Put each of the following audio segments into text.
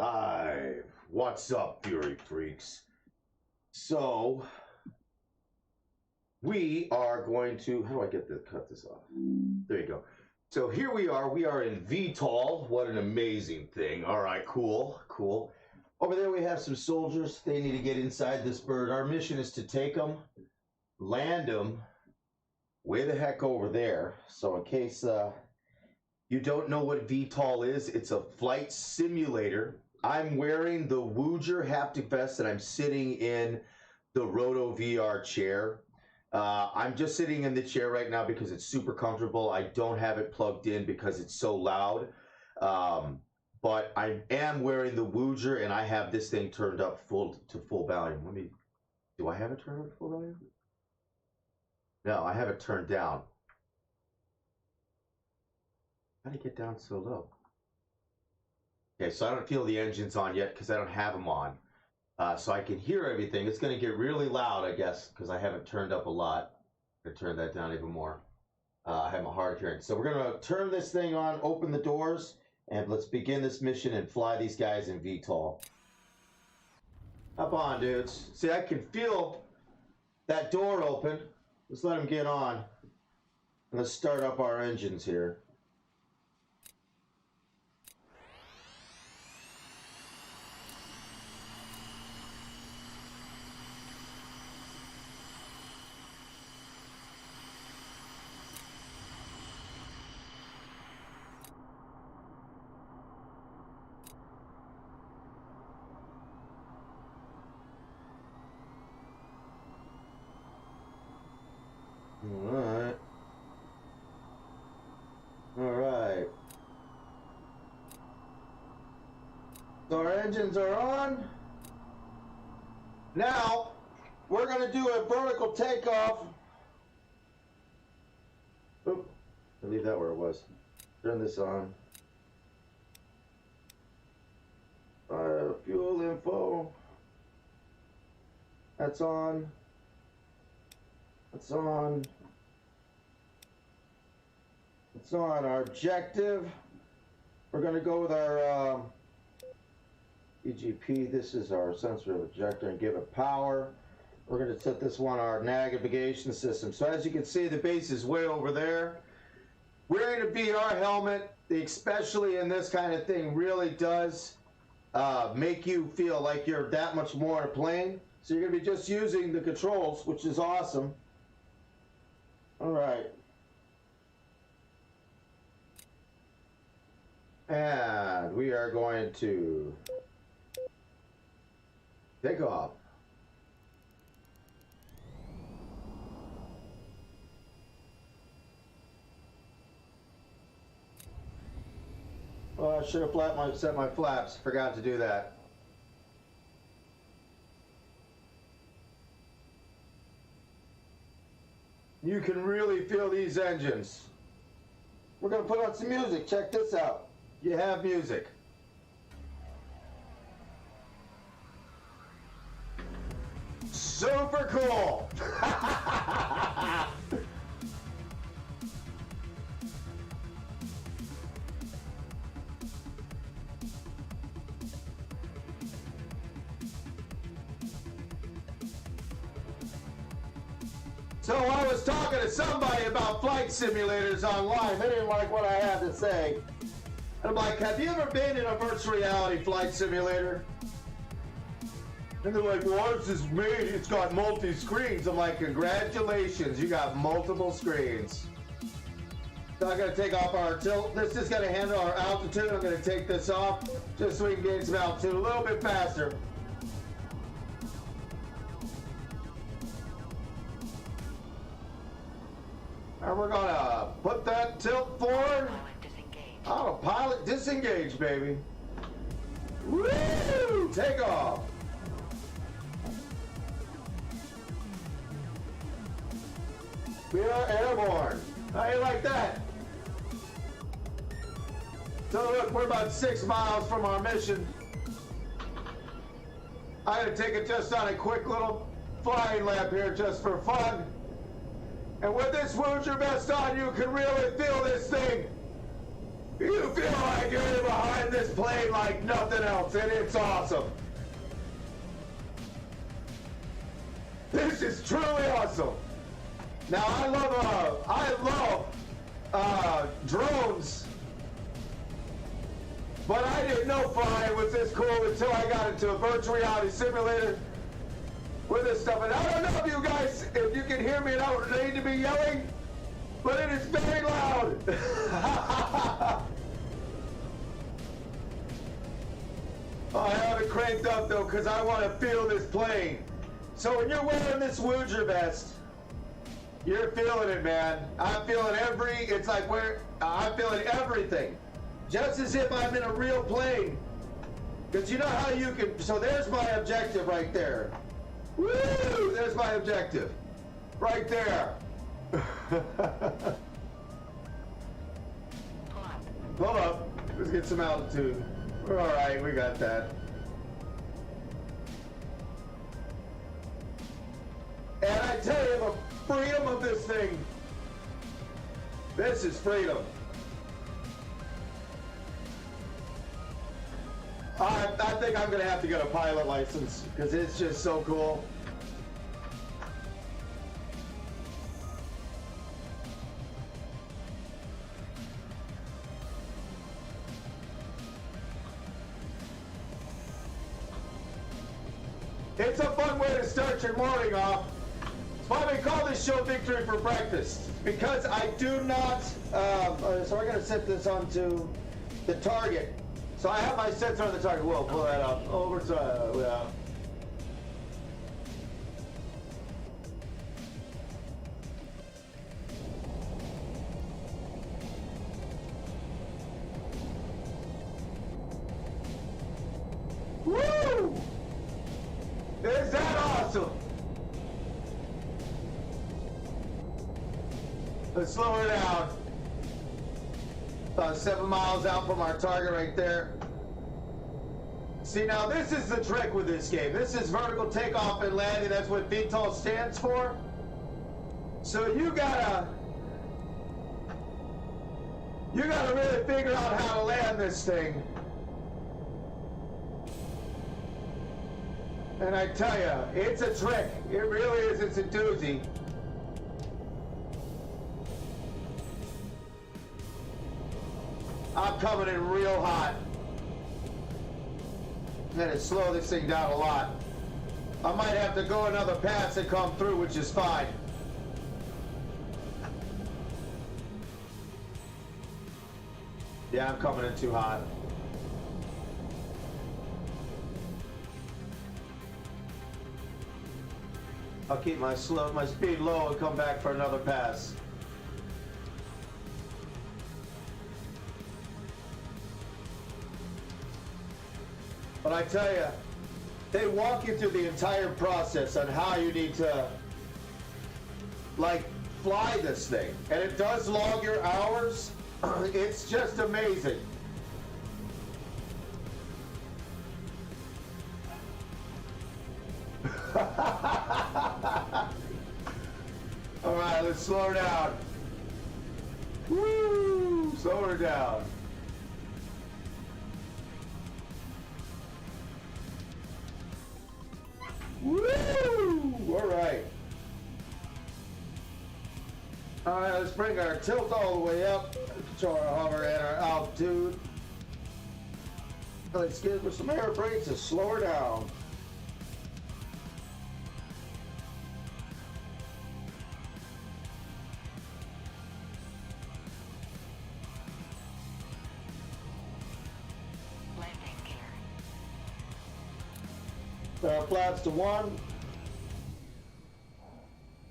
live. What's up, Fury Freaks? So, we are going to, how do I get this, cut this off? There you go. So here we are in VTOL. What an amazing thing. All right, cool. Over there we have some soldiers. They need to get inside this bird. Our mission is to take them, land them way the heck over there. So in case you don't know what VTOL is, it's a flight simulator. I'm wearing the Woojer haptic vest and I'm sitting in the Roto VR chair. I'm just sitting in the chair right now because it's super comfortable. I don't have it plugged in because it's so loud. But I am wearing the Woojer and I have this thing turned up full volume. Do I have it turned up to full volume? No, I have it turned down. How did it get down so low? Okay, so I don't feel the engines on yet because I don't have them on. So I can hear everything. It's going to get really loud, I guess, because I haven't turned up a lot. I'm going to turn that down even more. I have a hard hearing. So we're going to turn this thing on, open the doors, and let's begin this mission and fly these guys in VTOL. Up on, dudes. See, I can feel that door open. Let's let them get on. And let's start up our engines here. Alright. So our engines are on. Now, we're going to do a vertical takeoff. Oop, I'll leave that where it was. Turn this on. Fuel info. That's on. That's on. It's on. Our objective. We're going to go with our EGP. This is our sensor ejector and give it power. We're going to set this one our navigation system. So as you can see, the base is way over there. Wearing a VR helmet, especially in this kind of thing, really does make you feel like you're that much more in a plane. So you're going to be just using the controls, which is awesome. All right. And we are going to take off. Oh, I should have set my flaps. Forgot to do that. You can really feel these engines. We're going to put on some music. Check this out. You have music. Super cool. So I was talking to somebody about flight simulators online. They didn't like what I had to say. And I'm like, have you ever been in a virtual reality flight simulator? And they're like, well, ours is made, it's got multi-screens. I'm like, congratulations, you got multiple screens. So I'm gonna take off our tilt. This is gonna handle our altitude. I'm gonna take this off just so we can gain some altitude a little bit faster. And we're gonna put that tilt forward. Autopilot disengage, baby. Woo! Take off. We are airborne. How you like that? So look, we're about 6 miles from our mission. I'm gonna take it just on a quick little flying lap here just for fun. And with this Woojer vest on, you can really feel this thing. You feel like you're behind this plane like nothing else, and it's awesome. This is truly awesome. Now I love drones, but I didn't know flying was this cool until I got into a virtual reality simulator with this stuff. And I don't know if you can hear me, and I don't need to be yelling, but it is very loud. I have it cranked up though, because I want to feel this plane. So when you're wearing this Woodger vest, you're feeling it, man. I'm feeling I'm feeling everything. Just as if I'm in a real plane. Because you know how you can, so there's my objective right there. Woo! There's my objective. Right there. Hold up. Let's get some altitude. We're all right. We got that. And I tell you, the freedom of this thing. This is freedom. I think I'm going to have to get a pilot license because it's just so cool. It's a fun way to start your morning off. That's why we call this show Victory for Breakfast. Because I do not, so we're going to set this onto the target. So I have my sensor on the target. Whoa, pull that up. Over to, yeah. Woo! Is that awesome? Let's slow her down. About 7 miles out from our target right there. See, now this is the trick with this game. This is vertical takeoff and landing. That's what VTOL stands for. So you gotta really figure out how to land this thing. And I tell you, it's a trick. It really is. It's a doozy. I'm coming in real hot. I'm gonna slow this thing down a lot. I might have to go another pass and come through, which is fine. Yeah, I'm coming in too hot. I'll keep my speed low and come back for another pass. But I tell you, they walk you through the entire process on how you need to, like, fly this thing. And it does log your hours. It's just amazing. All right, let's slow her down. Woo! Slow her down. Woo! All right. All right, let's bring our tilt all the way up. Control our hover and our altitude. Let's give her some air brakes to slow her down. Flaps to 1.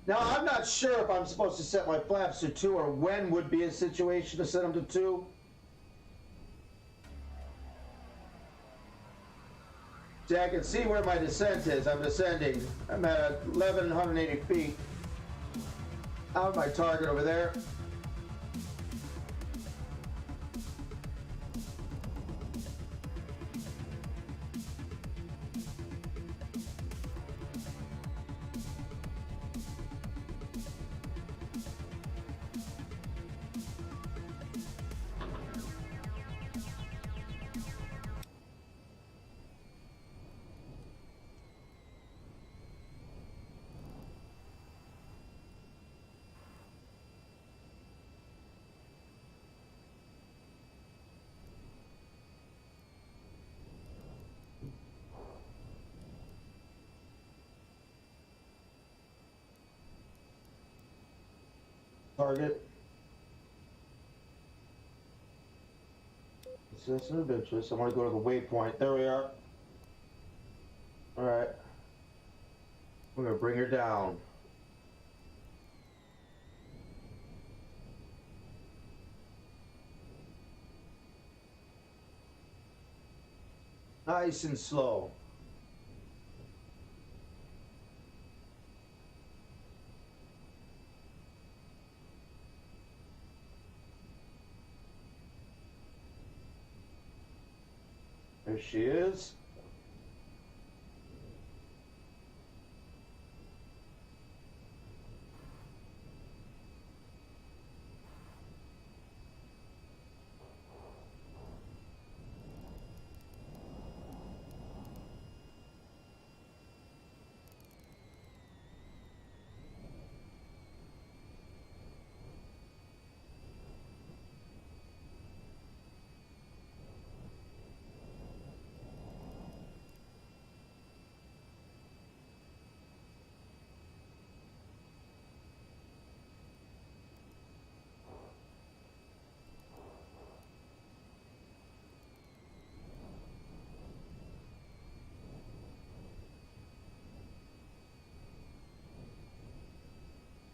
Now, I'm not sure if I'm supposed to set my flaps to 2 or when would be a situation to set them to 2. See, I can see where my descent is. I'm descending. I'm at 1,180 feet. Out of my target over there. target. Citizen of interest. I want to go to the waypoint. There we are. Alright. We're going to bring her down. Nice and slow. There she is.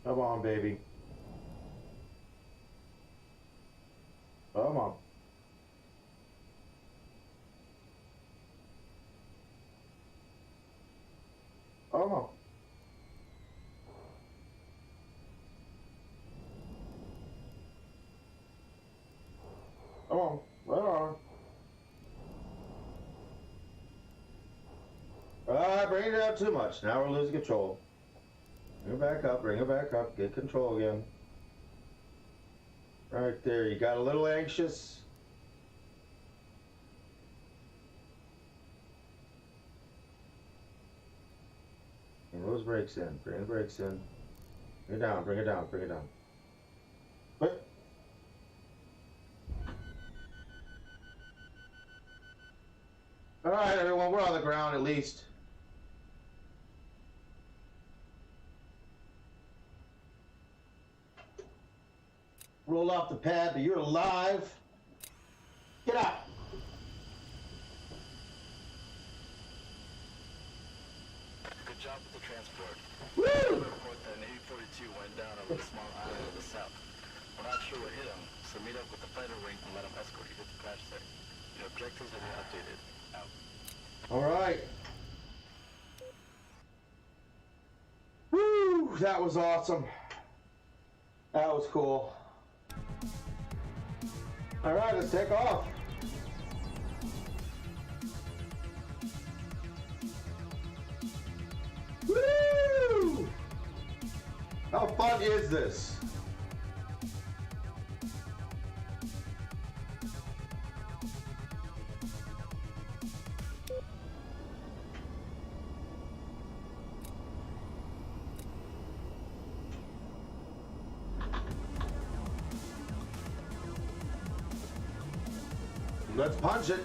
Come on, baby. Come on. Come on. Come on. Right on. Bring it down too much. Now we're losing control. Bring her back up, bring her back up, get control again. Right there, you got a little anxious. Bring those brakes in, bring the brakes in. Bring it down, bring it down, bring it down. But alright everyone, we're on the ground at least. Roll off the pad, but you're alive. Get out. Good job with the transport. Woo! Report that Navy 42 went down over the small island to the south. We're not sure what hit him, so meet up with the fighter wing and let him escort you to the crash site. Your objectives have been updated. Out. All right. Woo! That was awesome. That was cool. All right, let's take off. Woo! How fun is this? Let's punch it.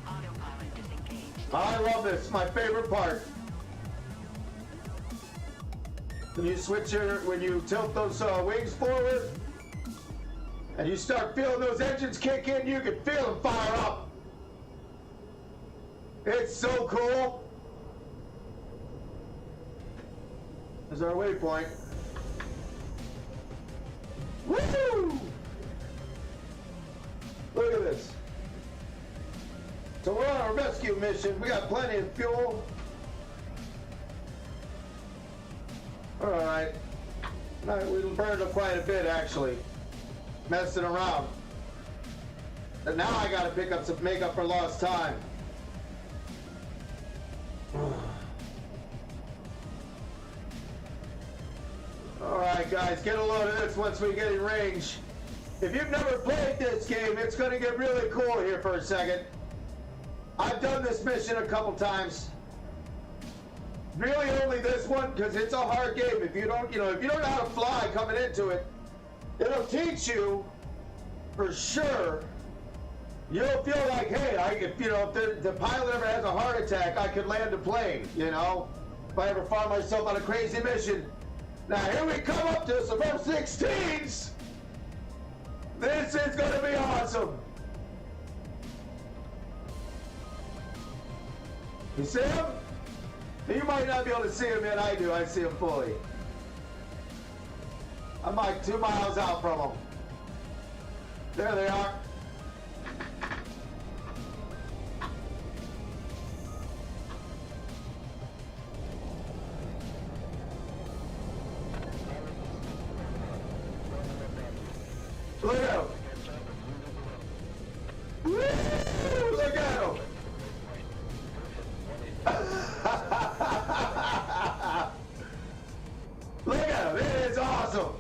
Autopilot disengaged. I love this. It's my favorite part. When you tilt those wings forward, and you start feeling those engines kick in, you can feel them fire up. It's so cool. There's our waypoint. Woo! Look at this. So we're on our rescue mission. We got plenty of fuel. All right. We burned up quite a bit actually, messing around. And now I got to make up for lost time. All right, guys, get a load of this once we get in range. If you've never played this game, it's going to get really cool here for a second. I've done this mission a couple times. Really only this one, because it's a hard game. If you don't, if you don't know how to fly coming into it, it'll teach you for sure. You'll feel like, hey, if the pilot ever has a heart attack, I could land a plane, If I ever find myself on a crazy mission, Now here we come up to some F-16s. This is gonna be awesome. You see him? You might not be able to see him yet. I do. I see him fully. I'm like 2 miles out from them. There they are. Look at him. Woo! Look at him. Look at him. It is awesome.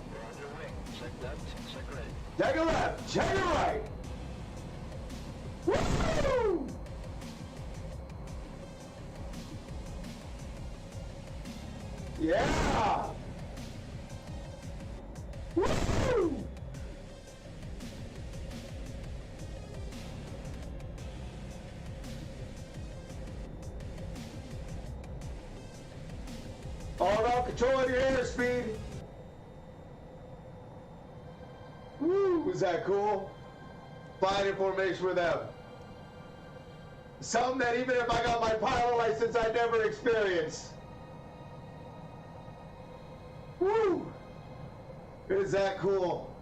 Check it left, check it right. Woo! Yeah! Woo! All about controlling your airspeed. Woo! Is that cool? Flying in formation with them. Something that even if I got my pilot license, I'd never experience. Woo! Is that cool?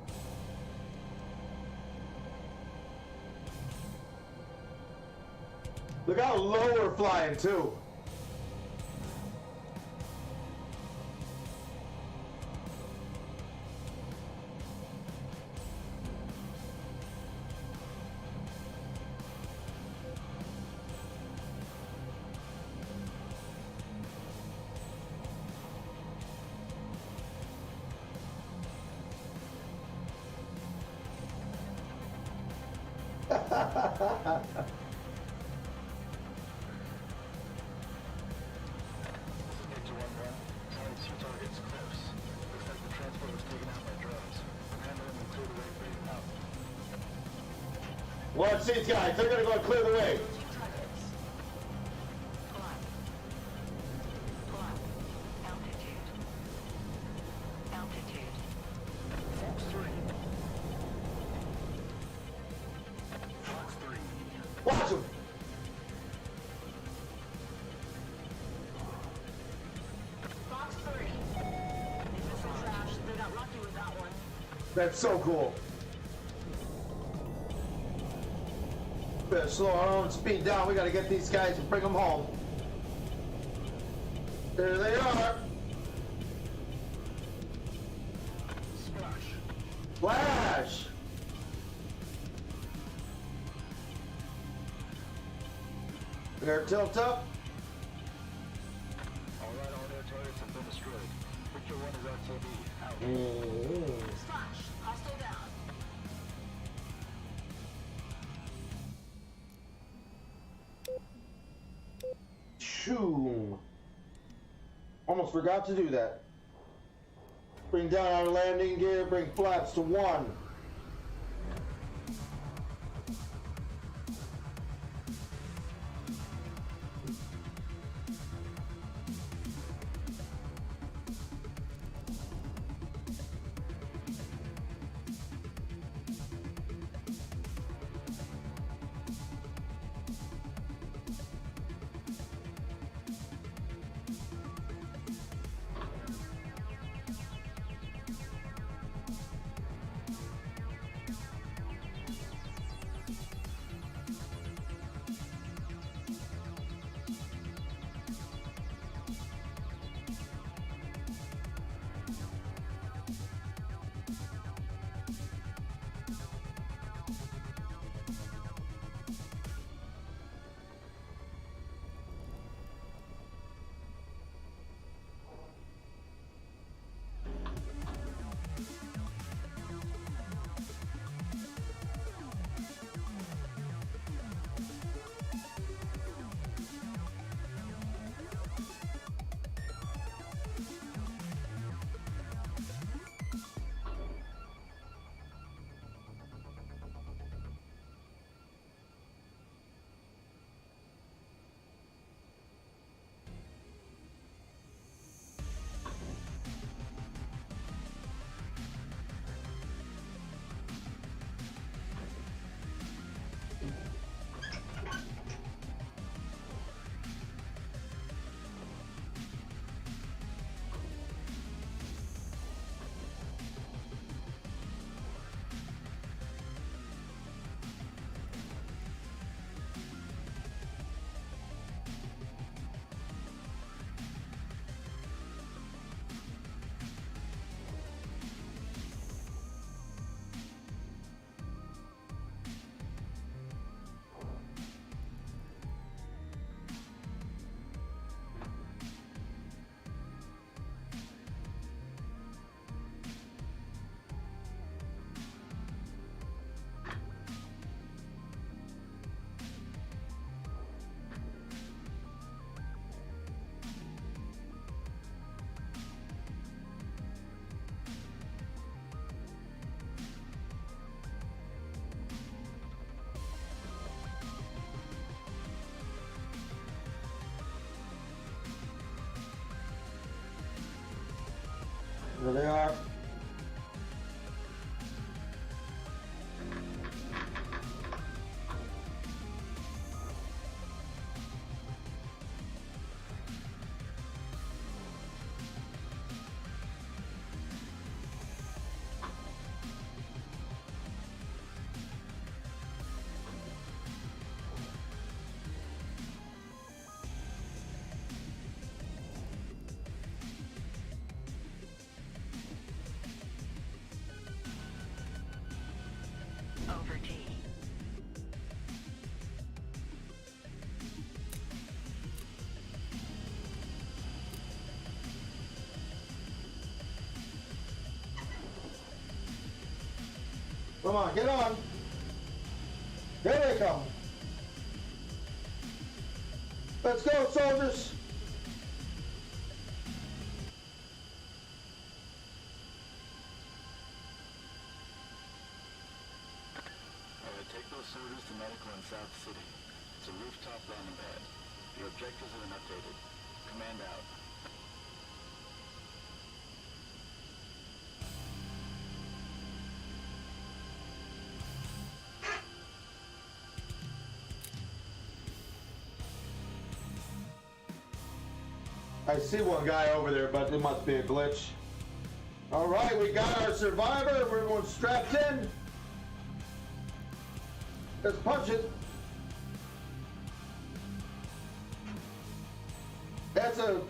Look how low we're flying too. Watch these guys, they're gonna go clear the way. Watch them. Fox 3. Missile trash. They got lucky with that one. That's so cool. Better slow our own speed down. We gotta get these guys and bring them home. There they are. Splash. Flash. Air tilt up. All right, all their turrets have been destroyed. Victor 1 is RTB. Out. Splash. Hostile down. Choom. Almost forgot to do that. Bring down our landing gear, bring flaps to 1. There they are. Over T. Come on, get on. Here they come. Let's go, soldiers. Take those soldiers to medical in South City. It's a rooftop landing pad. Your objectives have been updated. Command out. I see one guy over there, but it must be a glitch. All right, we got our survivor. Everyone's strapped in. Let's punch it. That's a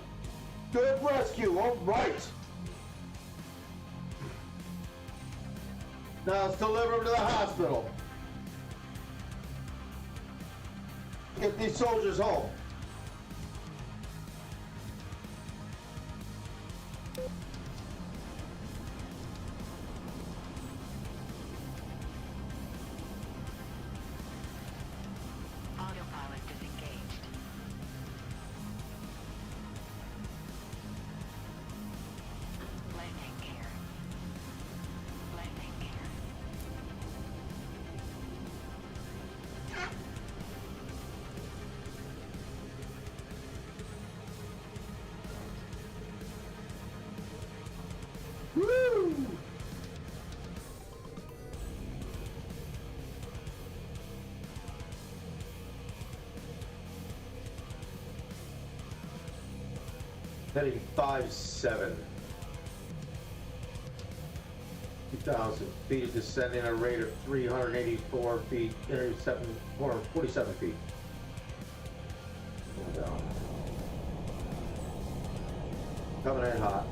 good rescue. All right. Now let's deliver him to the hospital. Get these soldiers home. Autopilot disengaged. Landing gear. Landing gear. Woo! Heading 5-7. 2,000 feet, descending at a rate of 384 feet, 447 feet. Going down. Coming in hot.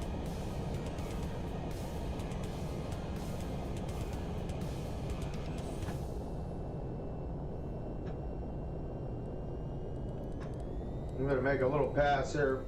I'm gonna make a little pass here.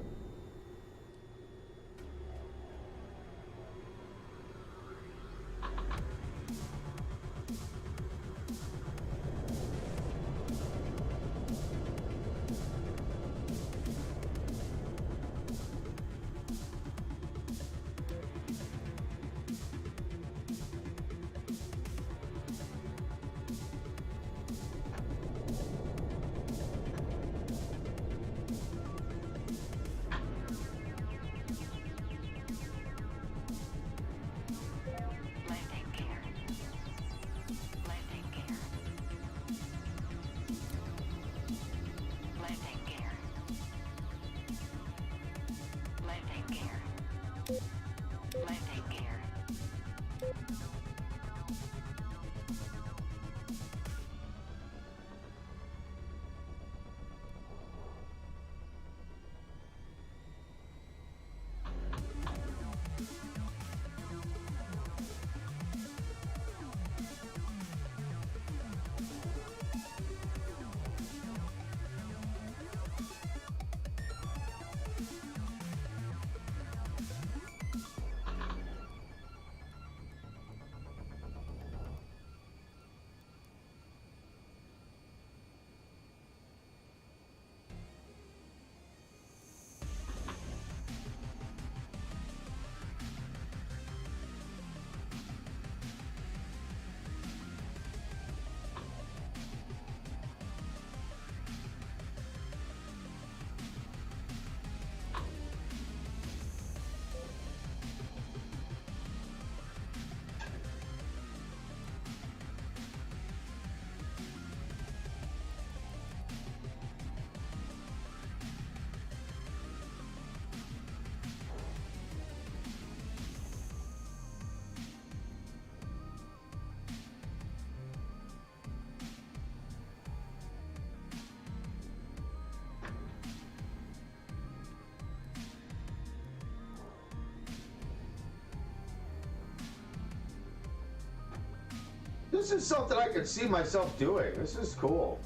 this is something I could see myself doing. This is cool.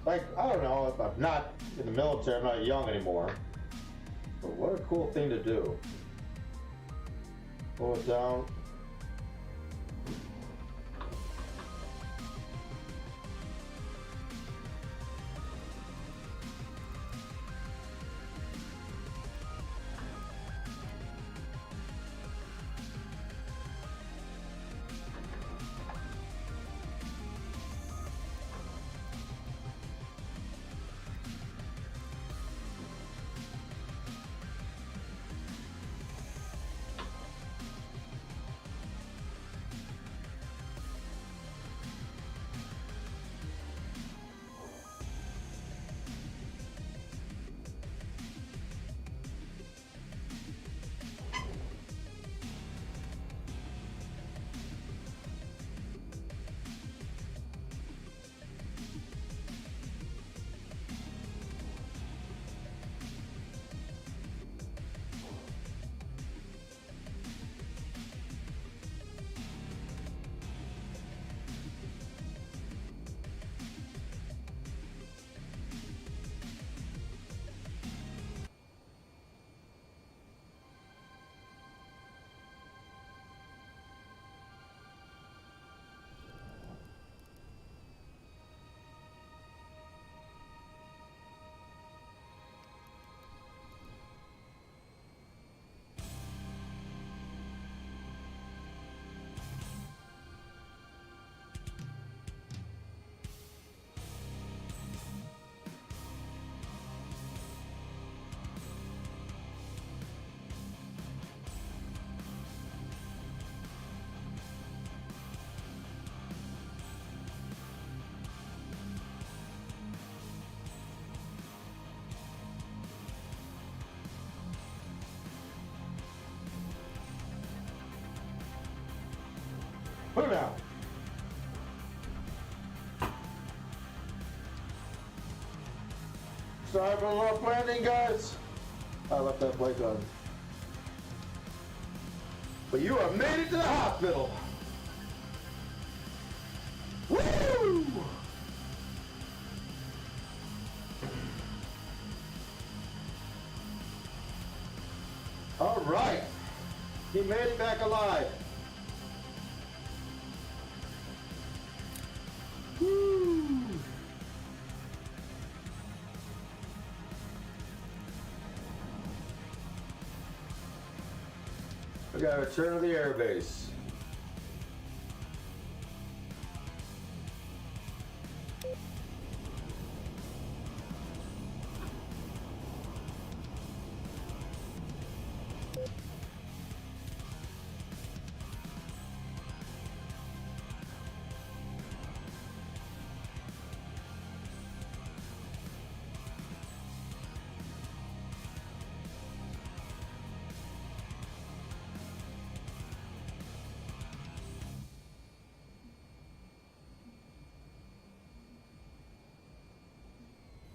Like, I don't know, if I'm not in the military, I'm not young anymore. But what a cool thing to do. Pull it down. Put it out. Sorry for the rough landing, guys. I left that blank on. But you have made it to the hospital. Woo! All right. He made it back alive. Woo! We gotta return to the airbase.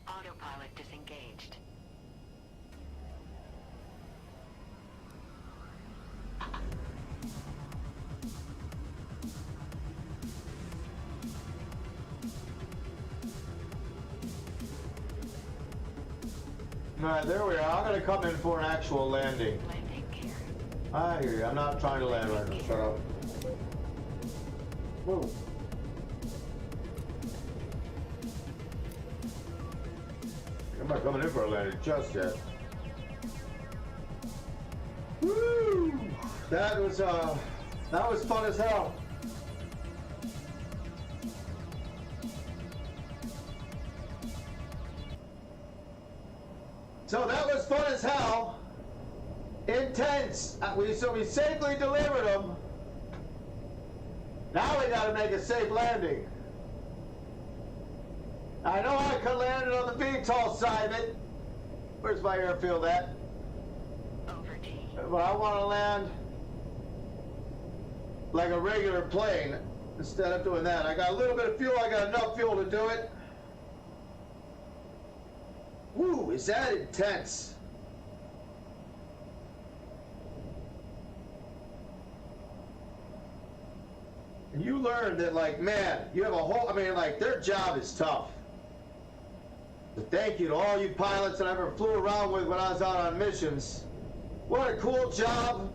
Autopilot disengaged. Alright, there we are. I'm gonna come in for an actual landing. Landing gear. I hear you. I'm not trying to land right now. Shut up. Move. I'm not coming in for a landing just yet. Woo! That was fun as hell. So that was fun as hell. Intense. So we safely delivered them. Now we gotta make a safe landing. I know I could land it on the VTOL side of it. Where's my airfield at? Over T. But I want to land like a regular plane instead of doing that. I got a little bit of fuel. I got enough fuel to do it. Woo, is that intense? And you learn that, like, man, you have a whole, I mean, like, their job is tough. So thank you to all you pilots that I ever flew around with when I was out on missions. What a cool job,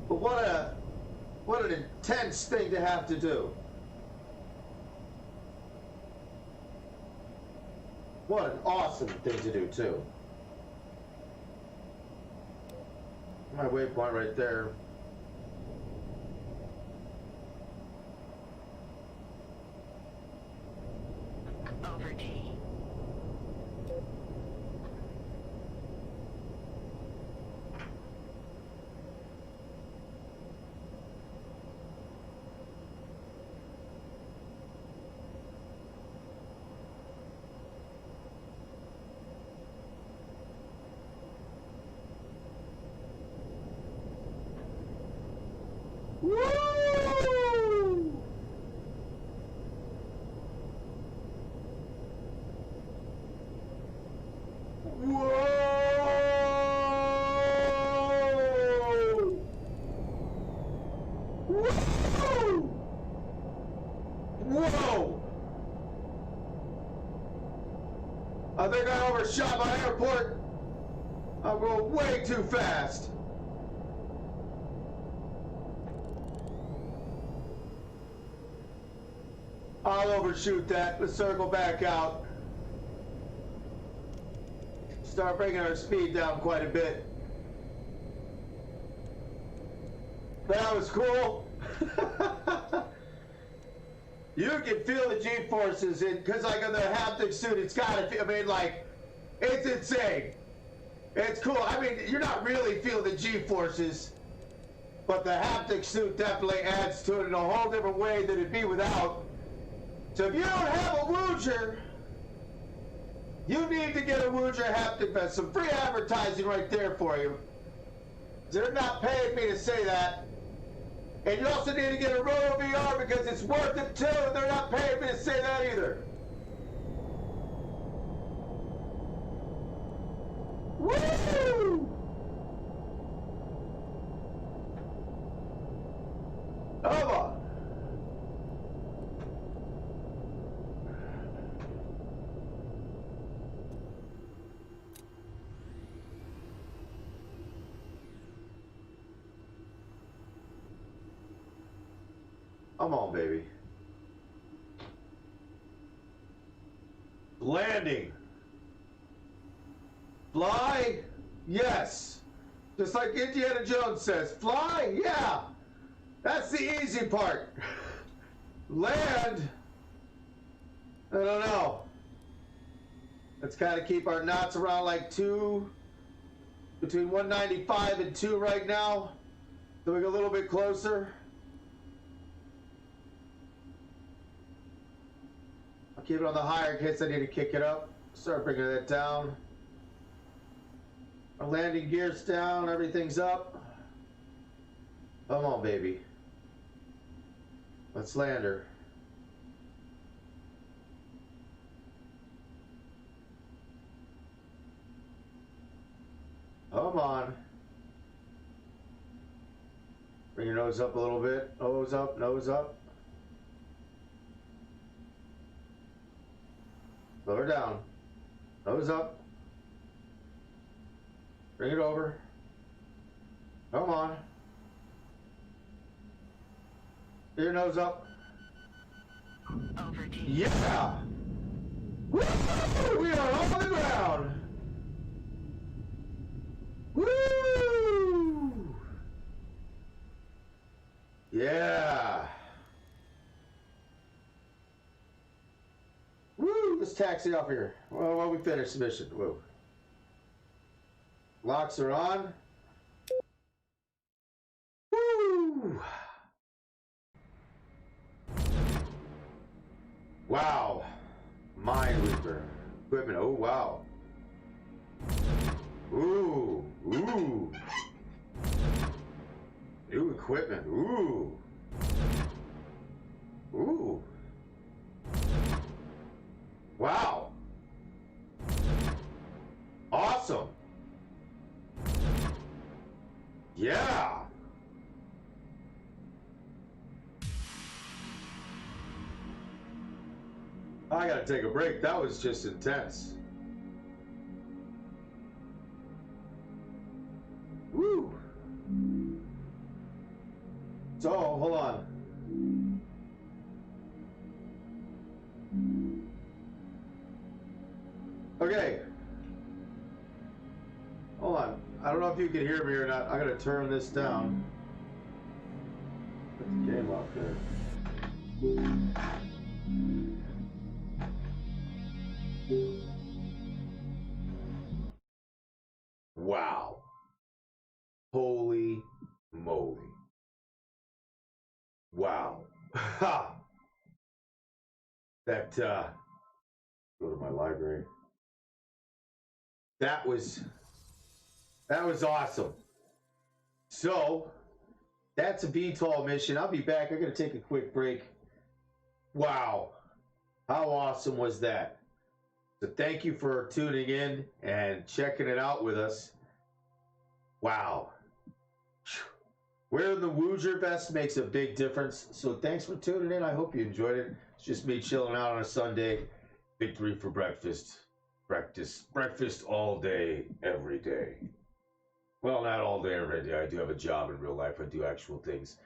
but what an intense thing to have to do. What an awesome thing to do, too. My waypoint right there. Over T. Woo! Whoa! Whoa! I think I overshot my airport. I'm going way too fast. I'll overshoot that. Let's circle back out. Start bringing our speed down quite a bit. That was cool. You can feel the G-forces because like on the haptic suit, it's got to, I mean, like, it's insane. It's cool. I mean, you're not really feeling the G-forces, but the haptic suit definitely adds to it in a whole different way than it'd be without. So if you don't have a Wooger, you need to get a Wooger haptic vest. Some free advertising right there for you. They're not paying me to say that. And you also need to get a Roto VR because it's worth it too. They're not paying me to say that either. Woo! Over. Come on, baby. Landing. Fly? Yes. Just like Indiana Jones says. Fly? Yeah. That's the easy part. Land? I don't know. Let's kind of keep our knots around like 2, between 195 and 2 right now. So we get a little bit closer. I'll keep it on the higher in case I need to kick it up. Start bringing that down. Our landing gear's down, everything's up. Come on, baby. Let's land her. Come on. Bring your nose up a little bit. Nose up, nose up. Slow her down. Nose up. Bring it over. Come on. Get your nose up. Over T. Yeah! Woo! We are on the ground! Woo! Yeah! Woo! Let's taxi off here. Well, while we finish the mission. Whoa. Locks are on. Woo! Wow. Mine Reaper. Equipment. Oh, wow. Ooh. Ooh. New equipment. Ooh. Ooh. Wow. Awesome. Yeah. I gotta take a break. That was just intense. Woo! So, hold on. Okay. Hold on. I don't know if you can hear me or not. I gotta turn this down. Put the game off there. Wow. Holy moly. Wow. Ha! That, go to my library. That was awesome. So, that's a VTOL mission. I'll be back. I'm going to take a quick break. Wow. How awesome was that? So thank you for tuning in and checking it out with us. Wow. Wearing the Woozer vest makes a big difference. So thanks for tuning in. I hope you enjoyed it. It's just me chilling out on a Sunday. Victory for breakfast. Breakfast all day, every day. Well, not all day, every day. I do have a job in real life. I do actual things.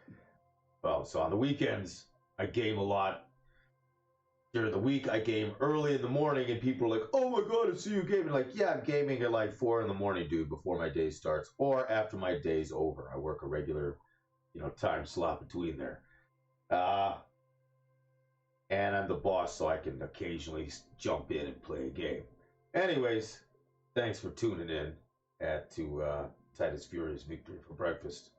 Well, so on the weekends, I game a lot. During the week, I game early in the morning, and people are like, "Oh my god, I see you gaming!" Like, yeah, I'm gaming at like 4 in the morning, dude, before my day starts, or after my day's over. I work a regular, time slot between there. And I'm the boss, so I can occasionally jump in and play a game. Anyways, thanks for tuning in to Titus Furious Victory for Breakfast.